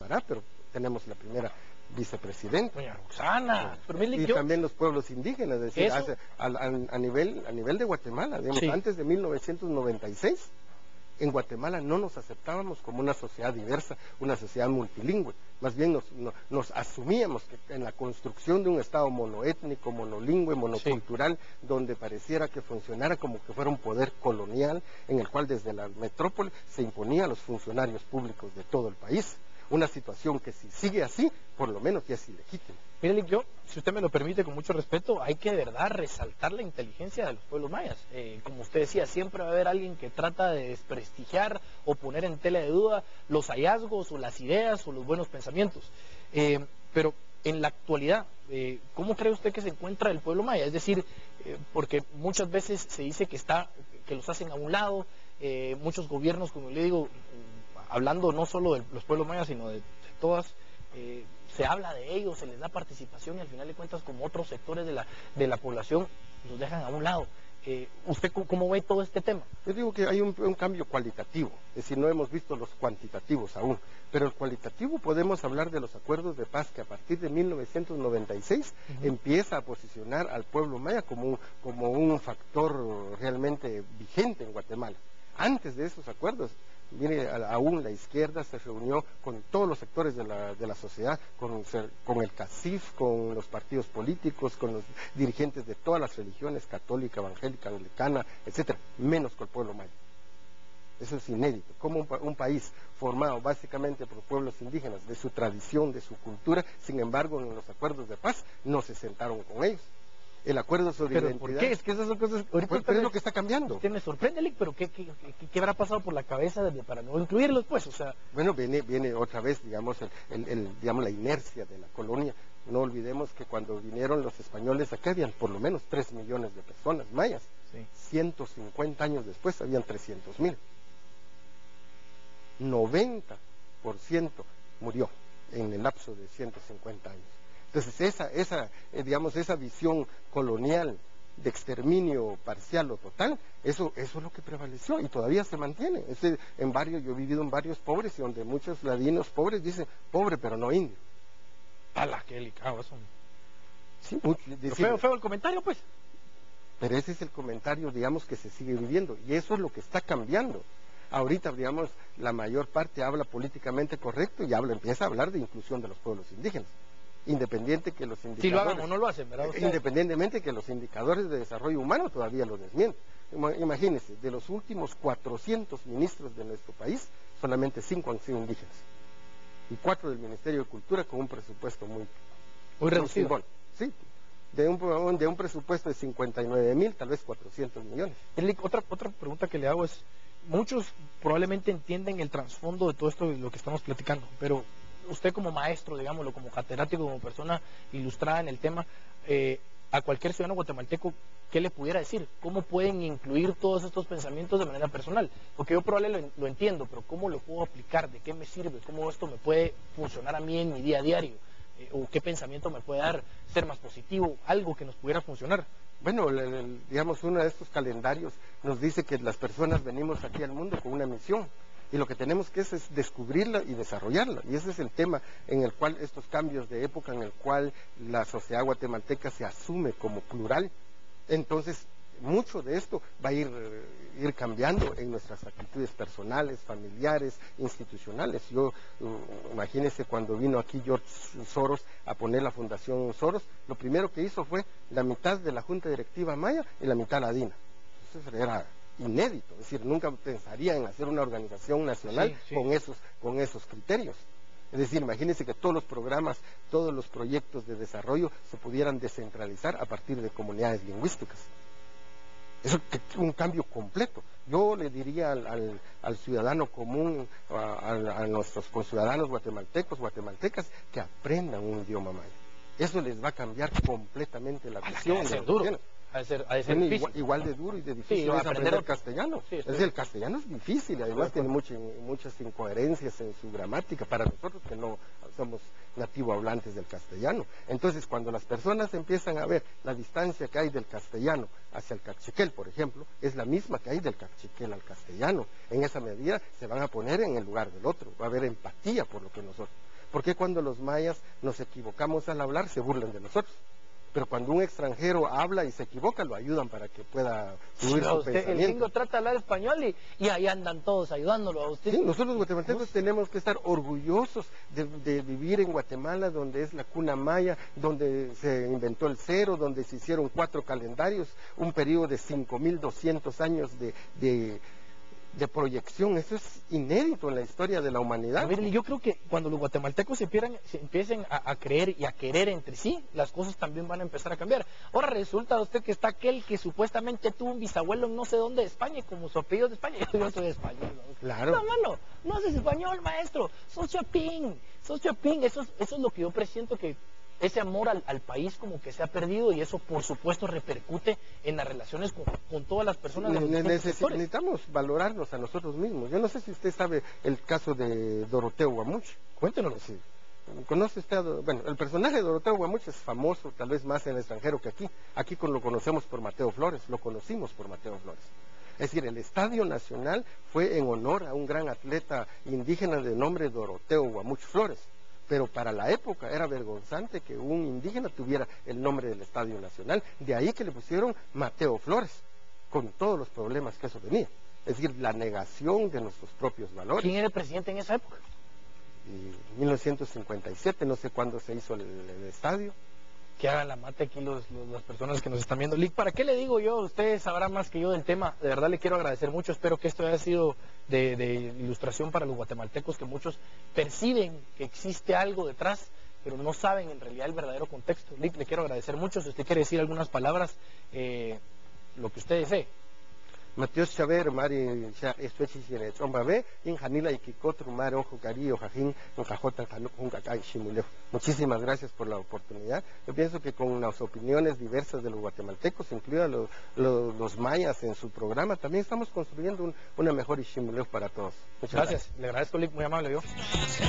recordará, pero tenemos la primera vicepresidenta. Doña Roxana. Pero Y también los pueblos indígenas, es decir, a nivel de Guatemala, digamos, Sí. antes de 1996, en Guatemala no nos aceptábamos como una sociedad diversa, una sociedad multilingüe. Más bien nos asumíamos que en la construcción de un Estado monoétnico, monolingüe, monocultural, donde pareciera que funcionara como que fuera un poder colonial, en el cual desde la metrópoli se imponía a los funcionarios públicos de todo el país. Una situación que si sigue así, por lo menos ya es ilegítima. Mire, yo, si usted me lo permite, con mucho respeto, hay que de verdad resaltar la inteligencia de los pueblos mayas. Como usted decía, siempre va a haber alguien que trata de desprestigiar o poner en tela de duda los hallazgos o las ideas o los buenos pensamientos. Pero en la actualidad, ¿cómo cree usted que se encuentra el pueblo maya? Es decir, porque muchas veces se dice que los hacen a un lado, muchos gobiernos, como le digo, hablando no solo de los pueblos mayas, sino de todas, se habla de ellos, se les da participación y al final de cuentas, como otros sectores de la población, los dejan a un lado. ¿Usted cómo ve todo este tema? Yo digo que hay un cambio cualitativo, es decir, no hemos visto los cuantitativos aún, pero el cualitativo podemos hablar de los acuerdos de paz que a partir de 1996 empieza a posicionar al pueblo maya como un factor realmente vigente en Guatemala. Antes de esos acuerdos, mire, aún la izquierda se reunió con todos los sectores de la sociedad, con el CACIF, con los partidos políticos, con los dirigentes de todas las religiones, católica, evangélica, anglicana, etcétera, menos con el pueblo maya. Eso es inédito. Como un país formado básicamente por pueblos indígenas, de su tradición, de su cultura, sin embargo, en los acuerdos de paz no se sentaron con ellos. El acuerdo sobre ¿Pero identidad... por qué? Es que esas son cosas... Ahorita pero es lo que está cambiando. Usted me sorprende, Lick, pero ¿qué habrá pasado por la cabeza para no incluirlos, pues? O sea... Bueno, viene otra vez, digamos, digamos, la inercia de la colonia. No olvidemos que cuando vinieron los españoles acá habían por lo menos 3 millones de personas mayas. Sí. 150 años después habían 300,000. 90% murió en el lapso de 150 años. Entonces esa visión colonial de exterminio parcial o total, eso es lo que prevaleció y todavía se mantiene. Yo he vivido en barrios pobres y donde muchos ladinos pobres dicen pobre pero no indio. ¡Hala, qué delicado eso! Sí, feo el comentario, pues. Pero ese es el comentario, digamos, que se sigue viviendo y eso es lo que está cambiando. Ahorita, digamos, la mayor parte habla políticamente correcto y empieza a hablar de inclusión de los pueblos indígenas. Independiente que los indicadores... Si lo hagan o no lo hacen, ¿verdad? Independientemente que los indicadores de desarrollo humano todavía lo desmienten. Imagínense, de los últimos 400 ministros de nuestro país, solamente 5 han sido indígenas. Y 4 del Ministerio de Cultura con un presupuesto muy reducido. Sí, de un presupuesto de 59,000, tal vez 400 millones. Otra pregunta que le hago es, muchos probablemente entienden el trasfondo de todo esto de lo que estamos platicando, pero usted como maestro, digámoslo, como catedrático, como persona ilustrada en el tema, a cualquier ciudadano guatemalteco, ¿qué le pudiera decir? ¿Cómo pueden incluir todos estos pensamientos de manera personal? Porque yo probablemente lo entiendo, pero ¿cómo lo puedo aplicar? ¿De qué me sirve? ¿Cómo esto me puede funcionar a mí en mi día a diario? ¿O qué pensamiento me puede dar ser más positivo? Algo que nos pudiera funcionar. Bueno, digamos, uno de estos calendarios nos dice que las personas venimos aquí al mundo con una misión. Y lo que tenemos que es descubrirla y desarrollarla. Y ese es el tema en el cual estos cambios de época, en el cual la sociedad guatemalteca se asume como plural. Entonces, mucho de esto va a ir cambiando en nuestras actitudes personales, familiares, institucionales. Imagínense cuando vino aquí George Soros a poner la Fundación Soros, lo primero que hizo fue la mitad de la Junta Directiva Maya y la mitad ladina. Eso era inédito, es decir, nunca pensaría en hacer una organización nacional con esos criterios. Es decir, imagínense que todos los programas, todos los proyectos de desarrollo se pudieran descentralizar a partir de comunidades lingüísticas. Eso es un cambio completo. Yo le diría al ciudadano común, a nuestros conciudadanos guatemaltecas, que aprendan un idioma maya. Eso les va a cambiar completamente la visión. Ha de ser difícil. Igual de duro y de difícil es aprender el castellano. El castellano es difícil, además tiene muchas incoherencias en su gramática para nosotros que no somos nativo hablantes del castellano. Entonces, cuando las personas empiezan a ver la distancia que hay del castellano hacia el cachiquel, por ejemplo, es la misma que hay del cachiquel al castellano. En esa medida se van a poner en el lugar del otro, va a haber empatía por lo que nosotros... ¿Por qué cuando los mayas nos equivocamos al hablar se burlan de nosotros? Pero cuando un extranjero habla y se equivoca, lo ayudan para que pueda fluir su pensamiento. El gringo trata de hablar español y ahí andan todos ayudándolo a usted. Sí, nosotros los guatemaltecos tenemos que estar orgullosos de vivir en Guatemala, donde es la cuna maya, donde se inventó el cero, donde se hicieron 4 calendarios, un periodo de 5.200 años de proyección. Eso es inédito en la historia de la humanidad. A ver, yo creo que cuando los guatemaltecos se empiecen a creer y a querer entre sí, las cosas también van a empezar a cambiar. Ahora resulta usted que está aquel que supuestamente tuvo un bisabuelo en no sé dónde de España, y como su apellido es de España, yo soy español, ¿no? Claro. No, mano, no haces español, maestro, sos chapín, eso es lo que yo presiento, que ese amor al país como que se ha perdido, y eso por supuesto repercute en las relaciones con todas las personas de los distintos sectores. Necesitamos valorarnos a nosotros mismos. Yo no sé si usted sabe el caso de Doroteo Guamuch. Cuéntenos. Sí. ¿Conoce usted? Bueno, el personaje de Doroteo Guamuch es famoso, tal vez más en el extranjero que aquí. Aquí lo conocemos por Mateo Flores, lo conocimos por Mateo Flores. Es decir, el Estadio Nacional fue en honor a un gran atleta indígena de nombre Doroteo Guamuch Flores. Pero para la época era vergonzante que un indígena tuviera el nombre del Estadio Nacional. De ahí que le pusieron Mateo Flores, con todos los problemas que eso tenía. Es decir, la negación de nuestros propios valores. ¿Quién era el presidente en esa época? Y 1957, no sé cuándo se hizo el estadio. Que hagan la mate aquí las personas que nos están viendo. Lick, ¿para qué le digo yo? Usted sabrá más que yo del tema. De verdad le quiero agradecer mucho. Espero que esto haya sido de ilustración para los guatemaltecos, que muchos perciben que existe algo detrás, pero no saben en realidad el verdadero contexto. Lick, le quiero agradecer mucho. Si usted quiere decir algunas palabras, lo que usted desee. Mateos Chaver, Mari, Estuechi, Chombabe, en Janila y Kikotru, Mari, Ojo, Cari, Ojajín, Ojajota, Juncaca, Shimulef. Muchísimas gracias por la oportunidad. Yo pienso que con las opiniones diversas de los guatemaltecos, incluidos los mayas en su programa, también estamos construyendo una mejor Shimulef para todos. Muchas gracias. Le agradezco, Lick, muy amable yo.